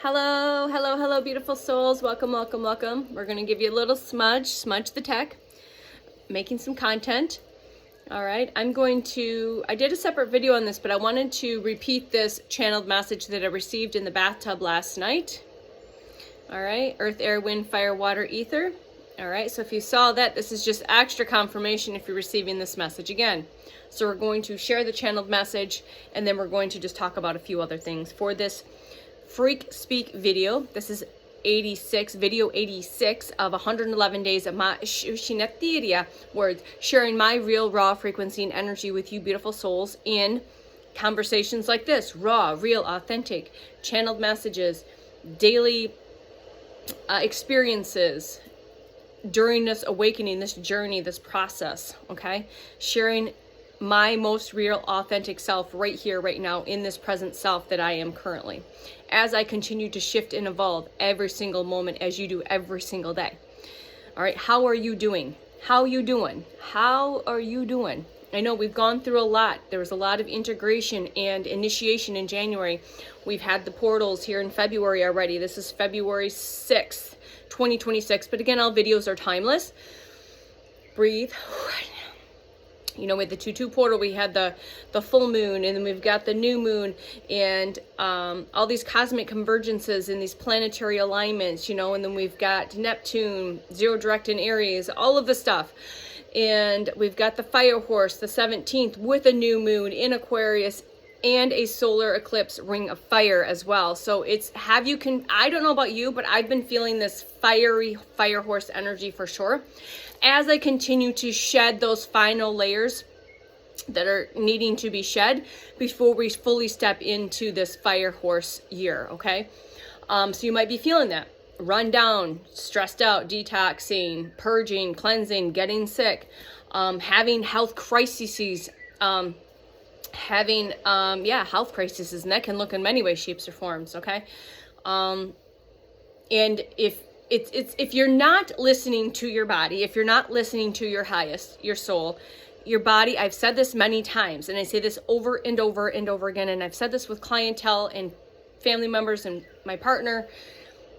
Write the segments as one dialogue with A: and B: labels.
A: Hello, hello, hello, beautiful souls. Welcome, welcome, welcome. We're going to give you a little smudge the tech, making some content. All right, I did a separate video on this, but I wanted to repeat this channeled message that I received in the bathtub last night. All right, earth, air, wind, fire, water, ether. All right, so if you saw that, this is just extra confirmation if you're receiving this message again. So we're going to share the channeled message, and then we're going to just talk about a few other things for this FreQSpeak video. This is video 86 of 111 days of my Shinatiria words, sharing my real, raw frequency and energy with you beautiful souls in conversations like this. Raw, real, authentic, channeled messages, daily experiences during this awakening, this journey, this process, okay? Sharing my most real, authentic self right here, right now, in this present self that I am currently, as I continue to shift and evolve every single moment, as you do every single day. All right, how are you doing? How you doing? How are you doing? I know we've gone through a lot. There was a lot of integration and initiation in January. We've had the portals here in February already. This is February 6th, 2026. But again, all videos are timeless. Breathe. You know, with the 2-2 portal, we had the full moon, and then we've got the new moon, and all these cosmic convergences and these planetary alignments, you know, and then we've got Neptune, zero direct in Aries, all of the stuff. And we've got the fire horse, the 17th, with a new moon in Aquarius and a solar eclipse ring of fire as well. So it's, I don't know about you, but I've been feeling this fiery fire horse energy for sure, as I continue to shed those final layers that are needing to be shed before we fully step into this fire horse year, okay? So you might be feeling that. Run down, stressed out, detoxing, purging, cleansing, getting sick, having health crises, health crises, and that can look in many ways, shapes, or forms, okay? And if you're not listening to your body, if you're not listening to your highest, your soul, your body, I've said this many times, and I say this over and over and over again, and I've said this with clientele and family members and my partner,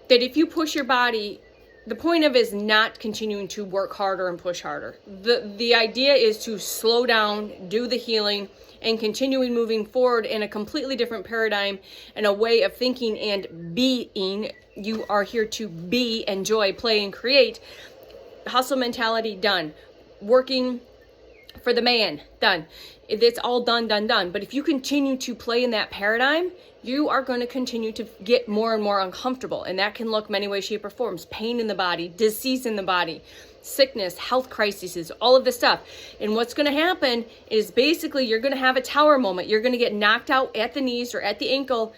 A: that if you push your body, the point of it is not continuing to work harder and push harder. The idea is to slow down, do the healing, and continuing moving forward in a completely different paradigm and a way of thinking and being. You are here to be, enjoy, play, and create. Hustle mentality, done. Working for the man, done. It's all done. But if you continue to play in that paradigm, you are going to continue to get more and more uncomfortable. And that can look many ways, shape, or forms. Pain in the body, disease in the body, sickness, health crises, all of this stuff. And what's going to happen is basically you're going to have a tower moment. You're going to get knocked out at the knees or at the ankle.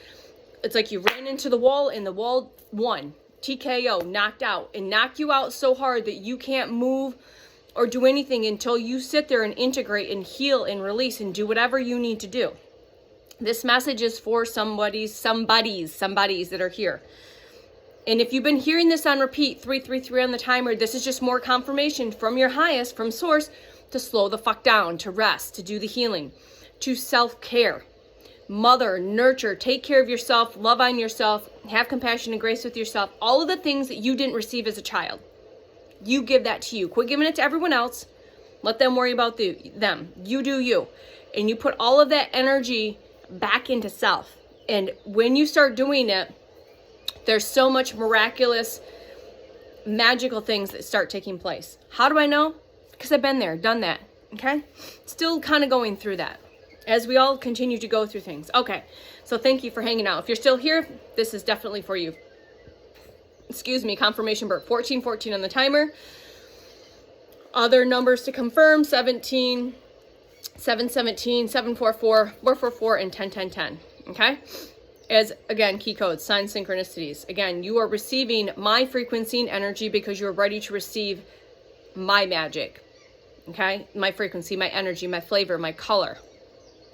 A: It's like you ran into the wall and the wall won. TKO, knocked out, and knock you out so hard that you can't move or do anything until you sit there and integrate and heal and release and do whatever you need to do. This message is for somebodies that are here. And if you've been hearing this on repeat, 333 on the timer, this is just more confirmation from your highest, from source, to slow the fuck down, to rest, to do the healing, to self-care. Mother, nurture, take care of yourself, love on yourself, have compassion and grace with yourself. All of the things that you didn't receive as a child. You give that to you. Quit giving it to everyone else. Let them worry about them. You do you. And you put all of that energy back into self. And when you start doing it, there's so much miraculous, magical things that start taking place. How do I know? Because I've been there, done that, okay? Still kind of going through that as we all continue to go through things. Okay, so thank you for hanging out. If you're still here, this is definitely for you. Excuse me, confirmation birth, 1414 on the timer. Other numbers to confirm, 17, 717, 744, 444, and 101010, okay? As, again, key codes, signs, synchronicities. Again, you are receiving my frequency and energy because you're ready to receive my magic, okay? My frequency, my energy, my flavor, my color,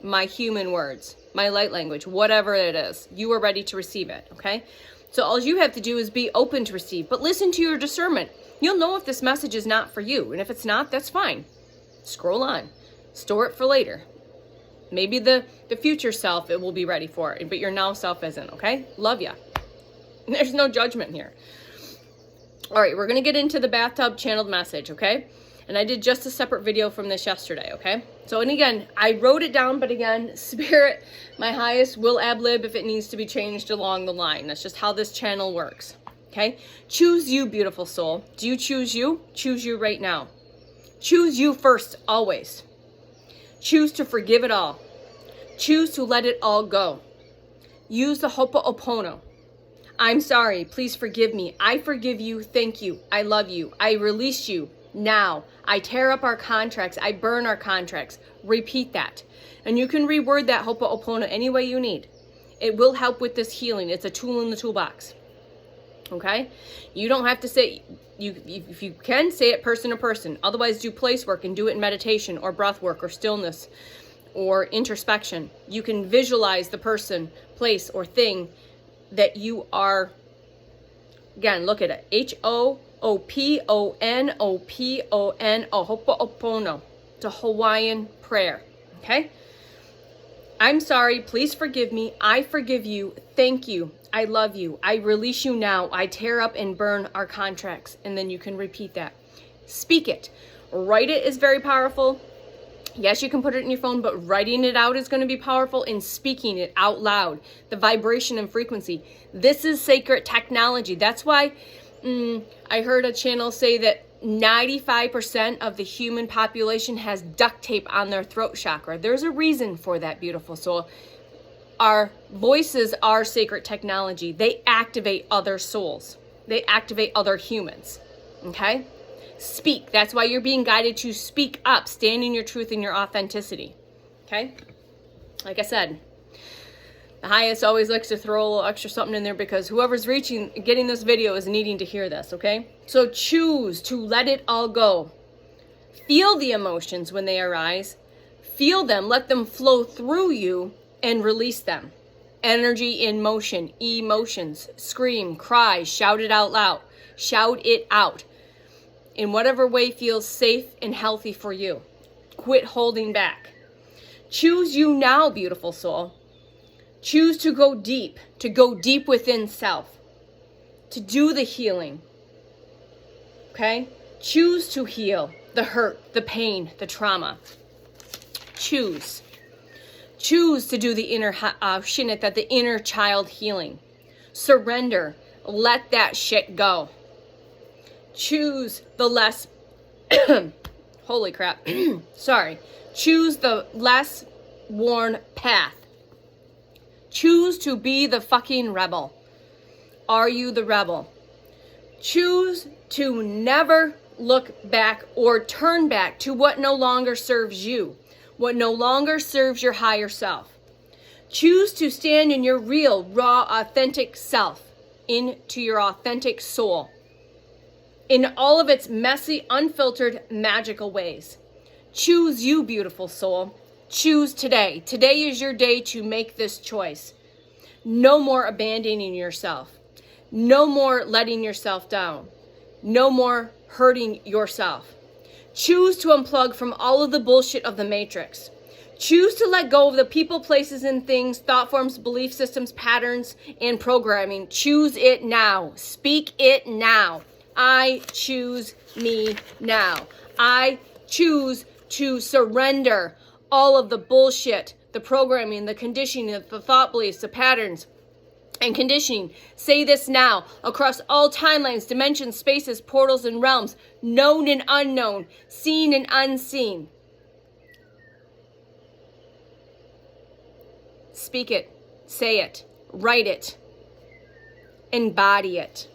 A: my human words, my light language, whatever it is. You are ready to receive it, okay? So all you have to do is be open to receive, but listen to your discernment. You'll know if this message is not for you, and if it's not, that's fine. Scroll on. Store it for later. Maybe the future self, it will be ready for it, but your now self isn't, okay? Love ya. There's no judgment here. All right, we're going to get into the bathtub channeled message, okay? And I did just a separate video from this yesterday, okay? So, and again, I wrote it down, but again, Spirit, my highest, will ad-lib if it needs to be changed along the line. That's just how this channel works, okay? Choose you, beautiful soul. Do you choose you? Choose you right now. Choose you first, always. Choose to forgive it all. Choose to let it all go. Use the Ho'oponopono. I'm sorry, please forgive me. I forgive you, thank you, I love you. I release you now. I tear up our contracts, I burn our contracts. Repeat that. And you can reword that Ho'oponopono any way you need. It will help with this healing. It's a tool in the toolbox. Okay? You don't have to say, if you can, say it person to person. Otherwise, do place work and do it in meditation or breath work or stillness or introspection. You can visualize the person, place, or thing that you are, again, look at it. Ho'oponopono, Ho'oponopono. It's a Hawaiian prayer, okay? I'm sorry, please forgive me. I forgive you, thank you, I love you. I release you now. I tear up and burn our contracts. And then you can repeat that. Speak it. Write it is very powerful. Yes, you can put it in your phone, but writing it out is going to be powerful, and speaking it out loud, the vibration and frequency. This is sacred technology. That's why I heard a channel say that 95% of the human population has duct tape on their throat chakra. There's a reason for that, beautiful soul. Our voices are sacred technology. They activate other souls. They activate other humans. Okay? Speak. That's why you're being guided to speak up. Stand in your truth and your authenticity. Okay? Like I said, the highest always likes to throw a little extra something in there because whoever's getting this video is needing to hear this, okay? So choose to let it all go. Feel the emotions when they arise. Feel them. Let them flow through you and release them. Energy in motion. Emotions. Scream, cry, shout it out loud. Shout it out. In whatever way feels safe and healthy for you. Quit holding back. Choose you now, beautiful soul. Choose to go deep within self, to do the healing, okay? Choose to heal the hurt, the pain, the trauma. Choose to do the inner shinita, the inner child healing. Surrender, let that shit go. Choose the less, holy crap, sorry. Choose the less worn path. Choose to be the fucking rebel. Are you the rebel? Choose to never look back or turn back to what no longer serves you, what no longer serves your higher self. Choose to stand in your real, raw, authentic self, into your authentic soul, in all of its messy, unfiltered, magical ways. Choose you, beautiful soul. Choose today. Today is your day to make this choice. No more abandoning yourself. No more letting yourself down. No more hurting yourself. Choose to unplug from all of the bullshit of the matrix. Choose to let go of the people, places, and things, thought forms, belief systems, patterns, and programming. Choose it now. Speak it now. I choose me now. I choose to surrender all of the bullshit, the programming, the conditioning, the thought beliefs, the patterns, and conditioning. Say this now, across all timelines, dimensions, spaces, portals, and realms, known and unknown, seen and unseen. Speak it, say it, write it, embody it.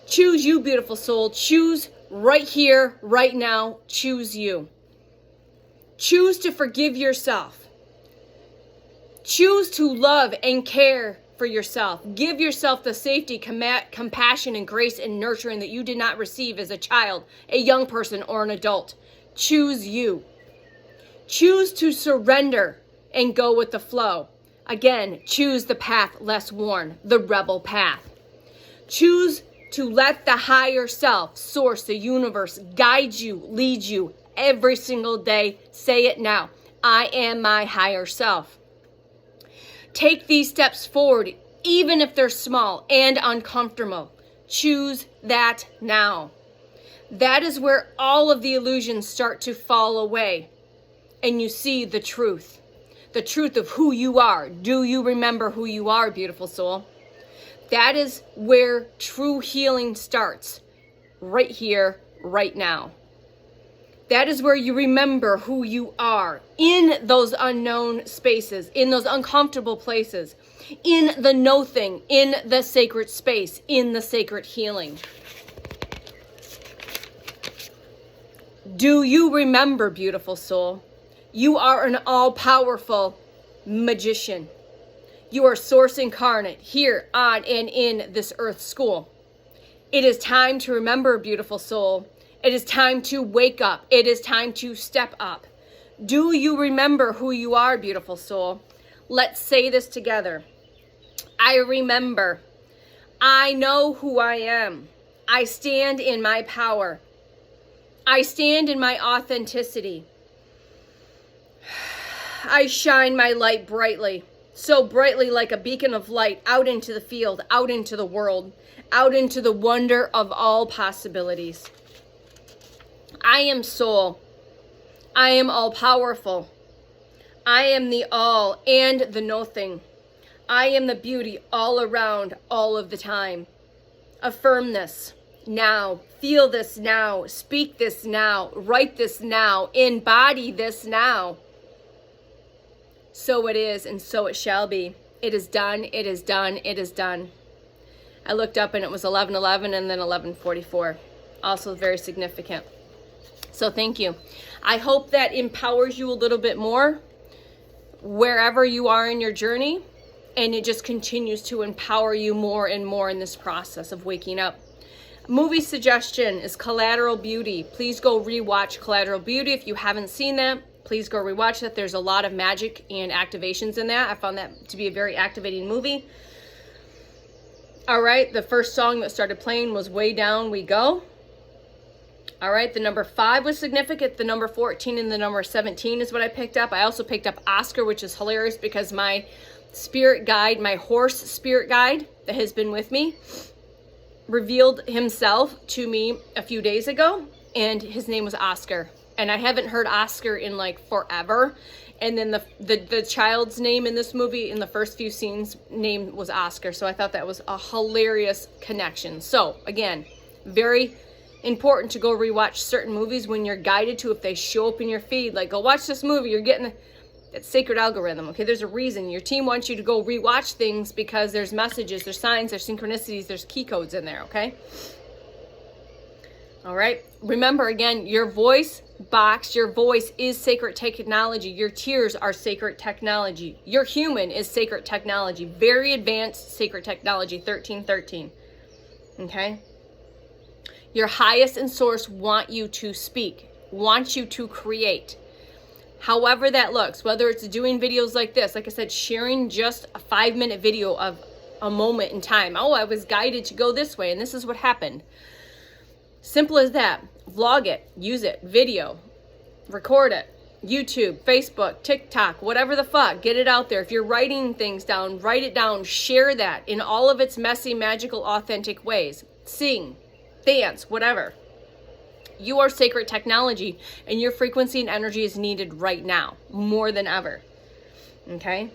A: Choose you, beautiful soul. Choose right here, right now. Choose you. Choose to forgive yourself. Choose to love and care for yourself. Give yourself the safety, compassion, and grace and nurturing that you did not receive as a child, a young person, or an adult. Choose you. Choose to surrender and go with the flow. Again, choose the path less worn, the rebel path. Choose to let the higher self, source, the universe, guide you, lead you every single day. Say it now. I am my higher self. Take these steps forward even if they're small and uncomfortable. Choose that now. That is where all of the illusions start to fall away, and you see the truth of who you are. Do you remember who you are, beautiful soul? That is where true healing starts, right here, right now. That is where you remember who you are in those unknown spaces, in those uncomfortable places, in the no thing, in the sacred space, in the sacred healing. Do you remember, beautiful soul? You are an all-powerful magician. You are source incarnate here on and in this earth school. It is time to remember, beautiful soul. It is time to wake up. It is time to step up. Do you remember who you are, beautiful soul? Let's say this together. I remember. I know who I am. I stand in my power. I stand in my authenticity. I shine my light brightly, so brightly like a beacon of light out into the field, out into the world, out into the wonder of all possibilities. I am soul. I am all powerful. I am the all and the nothing. I am the beauty all around, all of the time. Affirm this now. Feel this now. Speak this now. Write this now. Embody this now. So it is, and so it shall be. It is done. It is done. It is done. I looked up and it was 11:11 and then 11:44. Also very significant. So thank you. I hope that empowers you a little bit more wherever you are in your journey, and it just continues to empower you more and more in this process of waking up. Movie suggestion is Collateral Beauty. Please go rewatch Collateral Beauty if you haven't seen that. Please go rewatch that. There's a lot of magic and activations in that. I found that to be a very activating movie. All right, the first song that started playing was Way Down We Go. All right, the number 5 was significant. The number 14 and the number 17 is what I picked up. I also picked up Oscar, which is hilarious because my spirit guide, my horse spirit guide that has been with me, revealed himself to me a few days ago, and his name was Oscar. And I haven't heard Oscar in like forever. And then the child's name in this movie, in the first few scenes, name was Oscar. So I thought that was a hilarious connection. So again, very important to go rewatch certain movies when you're guided to, if they show up in your feed, like go watch this movie, you're getting that sacred algorithm. Okay, there's a reason. Your team wants you to go rewatch things because there's messages, there's signs, there's synchronicities, there's key codes in there, okay? All right, remember again, your voice box, your voice is sacred technology. Your tears are sacred technology. Your human is sacred technology. Very advanced sacred technology, 1313. Okay? Your highest and source want you to speak, want you to create. However that looks, whether it's doing videos like this, like I said, sharing just a 5-minute video of a moment in time. Oh, I was guided to go this way and this is what happened. Simple as that. Vlog it, use it, video, record it, YouTube, Facebook, TikTok, whatever the fuck, get it out there. If you're writing things down, write it down, share that in all of its messy, magical, authentic ways. Sing, dance, whatever. You are sacred technology, and your frequency and energy is needed right now, more than ever. Okay?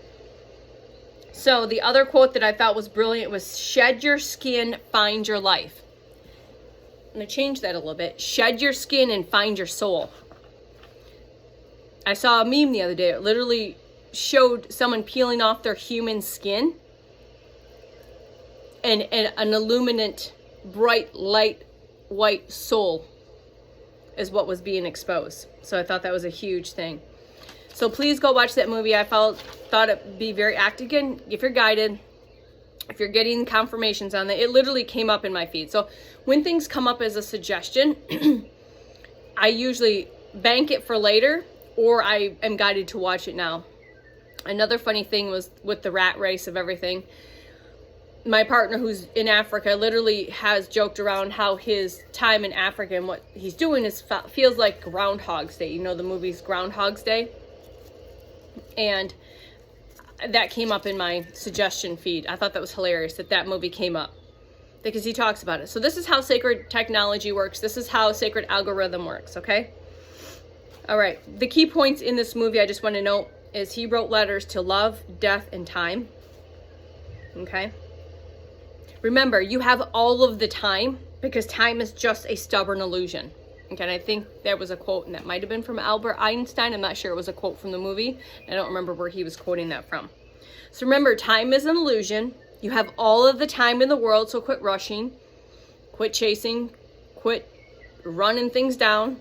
A: So the other quote that I thought was brilliant was, shed your skin, find your life. I'm going to change that a little bit. Shed your skin and find your soul. I saw a meme the other day. It literally showed someone peeling off their human skin, and an illuminant, bright, light, white soul is what was being exposed. So I thought that was a huge thing. So please go watch that movie. I thought it'd be very active. Again, if you're guided, if you're getting confirmations on that, it literally came up in my feed. So when things come up as a suggestion, I usually bank it for later, or I am guided to watch it now. Another funny thing was with the rat race of everything. My partner who's in Africa literally has joked around how his time in Africa and what he's doing feels like Groundhog's Day. You know the movie's Groundhog's Day? And that came up in my suggestion feed. I thought that was hilarious that movie came up because he talks about it. So this is how sacred technology works. This is how sacred algorithm works, okay? All right, the key points in this movie I just want to note is he wrote letters to love, death, and time, okay? Remember, you have all of the time because time is just a stubborn illusion. Okay, and I think that was a quote, and that might have been from Albert Einstein. I'm not sure it was a quote from the movie. I don't remember where he was quoting that from. So remember, time is an illusion. You have all of the time in the world, so quit rushing, quit chasing, quit running things down,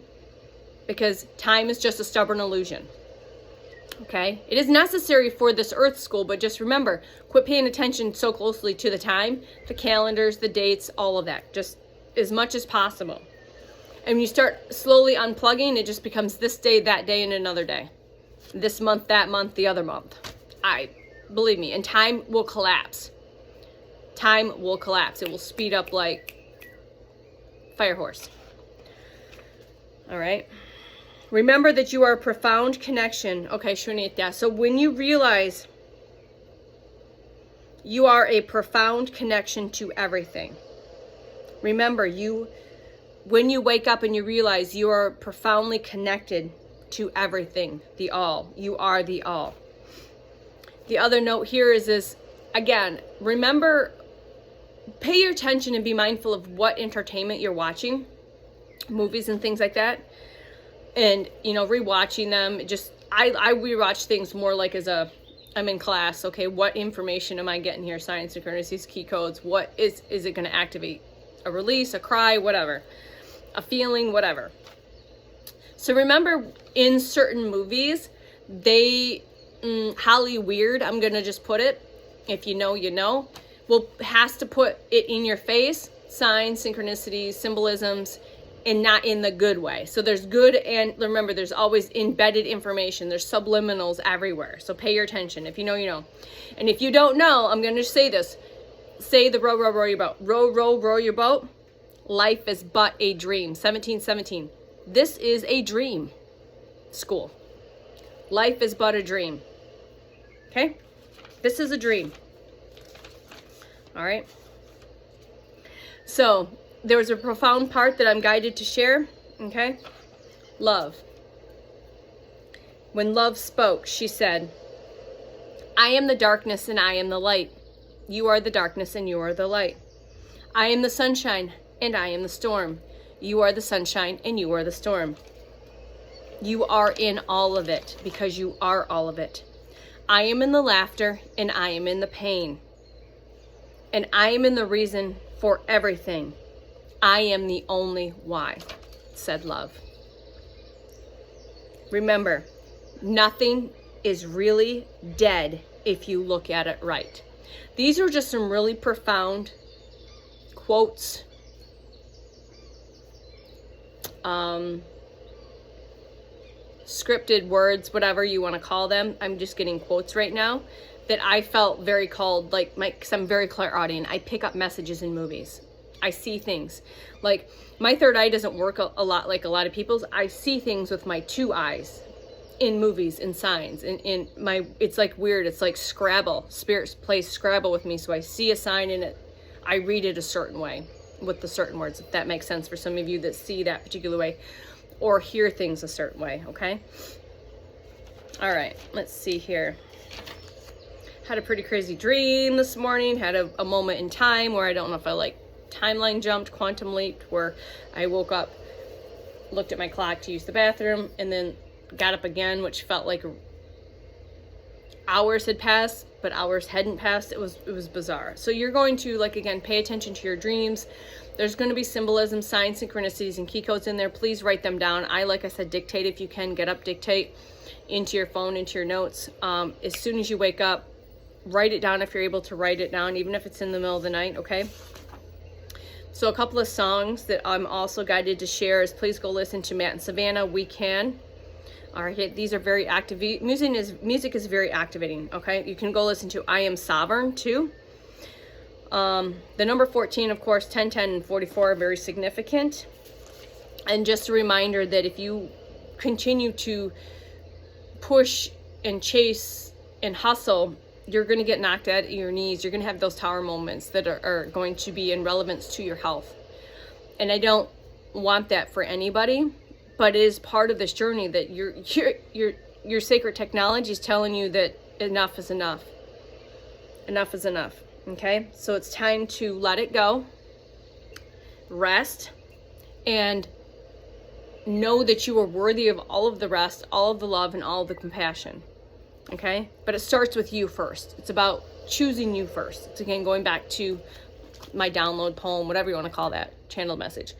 A: because time is just a stubborn illusion. Okay? It is necessary for this Earth school, but just remember, quit paying attention so closely to the time, the calendars, the dates, all of that. Just as much as possible. And when you start slowly unplugging, it just becomes this day, that day, and another day. This month, that month, the other month. Believe me, and time will collapse. Time will collapse. It will speed up like fire horse. All right. Remember that you are a profound connection. Okay, Shunita. So when you realize you are a profound connection to everything. Remember, when you wake up and you realize you are profoundly connected to everything, the all. You are the all. The other note here is this, again, remember, pay your attention and be mindful of what entertainment you're watching, movies and things like that. And, rewatching them. I rewatch things more like I'm in class, okay, what information am I getting here? Signs, synchronicities, key codes. What is it going to activate? A release, a cry, whatever. A feeling, whatever. So remember, in certain movies, Holly Weird, I'm going to just put it, if you know, you know, has to put it in your face, signs, synchronicities, symbolisms, and not in the good way. So there's good, and remember, there's always embedded information. There's subliminals everywhere. So pay your attention. If you know, you know. And if you don't know, I'm going to say this. Say the row, row, row your boat. Row, row, row your boat. Life is but a dream. 1717. This is a dream. School. Life is but a dream. Okay? This is a dream. All right? So, there was a profound part that I'm guided to share. Okay? Love. When love spoke, she said, I am the darkness and I am the light. You are the darkness and you are the light. I am the sunshine and I am the storm. You are the sunshine and you are the storm. You are in all of it because you are all of it. I am in the laughter and I am in the pain. And I am in the reason for everything. I am the only why, said love. Remember, nothing is really dead if you look at it right. These are just some really profound quotes, scripted words, whatever you want to call them. I'm just getting quotes right now that I felt very called, because I'm very clairaudient. I pick up messages in movies. I see things. Like, my third eye doesn't work a lot like a lot of people's. I see things with my two eyes in movies, in signs, it's like weird. It's like Scrabble. Spirit plays Scrabble with me, so I see a sign in it. I read it a certain way with the certain words, if that makes sense for some of you that see that particular way or hear things a certain way, okay? All right, let's see here. Had a pretty crazy dream this morning. Had a moment in time where I don't know if I timeline jumped, quantum leaped, where I woke up, looked at my clock to use the bathroom, and then got up again, which felt like hours had passed, but hours hadn't passed. It was bizarre. So you're going to, again, pay attention to your dreams. There's going to be symbolism, signs, synchronicities, and key codes in there. Please write them down. Like I said, dictate if you can. Get up, dictate into your phone, into your notes. As soon as you wake up, write it down if you're able to write it down, even if it's in the middle of the night, okay? So a couple of songs that I'm also guided to share is please go listen to Matt and Savannah, We Can. All right, these are very active. Music is very activating, okay? You can go listen to I Am Sovereign, too. The number 14, of course, 10, 10, and 44 are very significant. And just a reminder that if you continue to push and chase and hustle you're going to get knocked at your knees. You're going to have those tower moments that are going to be in relevance to your health. And I don't want that for anybody, but it is part of this journey that your sacred technology is telling you that enough is enough. Enough is enough. Okay? So it's time to let it go, rest, and know that you are worthy of all of the rest, all of the love, and all of the compassion. Okay? But it starts with you first. It's about choosing you first. It's again going back to my download poem, whatever you want to call that, channeled message.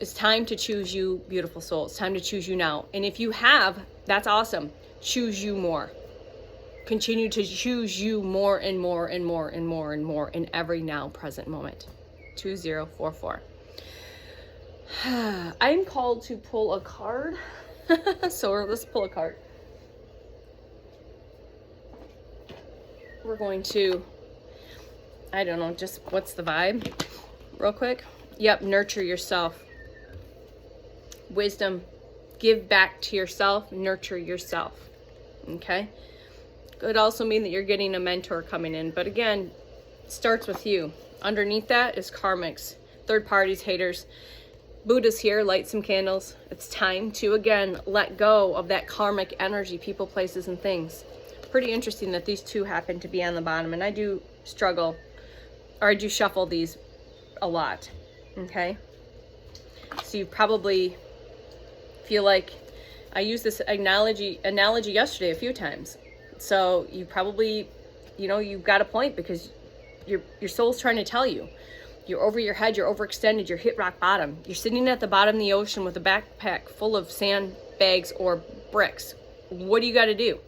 A: It's time to choose you, beautiful soul. It's time to choose you now. And if you have, that's awesome. Choose you more. Continue to choose you more and more and more and more and more in every now present moment. 2044. I'm called to pull a card. So let's pull a card. We're going to, I don't know, just what's the vibe? Real quick. Yep, nurture yourself. Wisdom. Give back to yourself. Nurture yourself. Okay? Could also mean that you're getting a mentor coming in. But again, it starts with you. Underneath that is karmics, third parties, haters. Buddha's here. Light some candles. It's time to, again, let go of that karmic energy, people, places, and things. Pretty interesting that these two happen to be on the bottom. And I do struggle, or I do shuffle these a lot. Okay? So you probably feel like I used this analogy yesterday a few times. So you probably, you've got a point, because your soul's trying to tell you. You're over your head, you're overextended, you're hit rock bottom. You're sitting at the bottom of the ocean with a backpack full of sandbags or bricks. What do you got to do?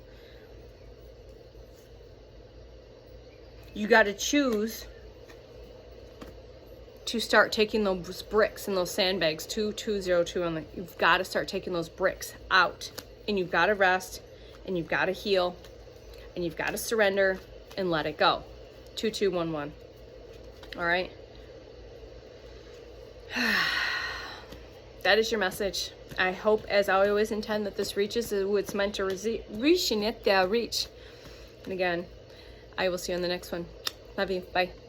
A: You got to choose to start taking those bricks and those sandbags, 2202 you've got to start taking those bricks out, and you've got to rest, and you've got to heal, and you've got to surrender and let it go. 2211. All right. That is your message. I hope, as I always intend, that this reaches who it's meant to reach. And again, I will see you on the next one. Love you. Bye.